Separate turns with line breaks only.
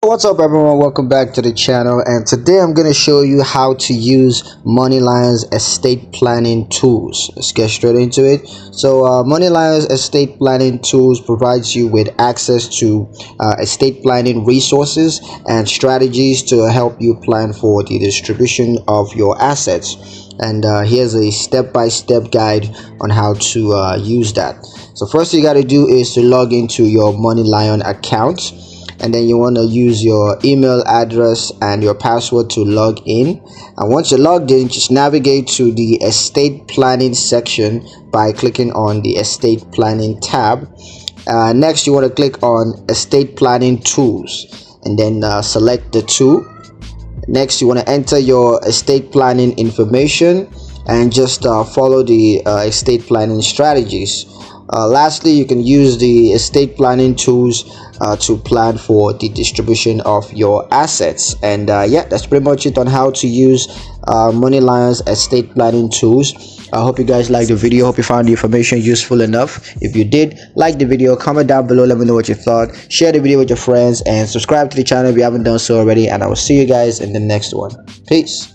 What's up everyone, welcome back to the channel, and today I'm going to show you how to use Moneylin's estate planning tools. Let's get straight into it. So Moneylin's estate planning tools provides you with access to estate planning resources and strategies to help you plan for the distribution of your assets. And here's a step-by-step guide on how to use that. So first you got to do is to log into your Moneylion account, and then you want to use your email address and your password to log in. And once you're logged in, just navigate to the estate planning section by clicking on the estate planning tab. Next you want to click on estate planning tools and then select the tool. Next you want to enter your estate planning information and just follow the estate planning strategies. Lastly, you can use the estate planning tools to plan for the distribution of your assets. And yeah, that's pretty much it on how to use Moneylin's estate planning tools. I hope you guys liked the video. Hope you found the information useful enough. If you did, like the video, comment down below, let me know what you thought, share the video with your friends, and subscribe to the channel if you haven't done so already. And I will see you guys in the next one. Peace.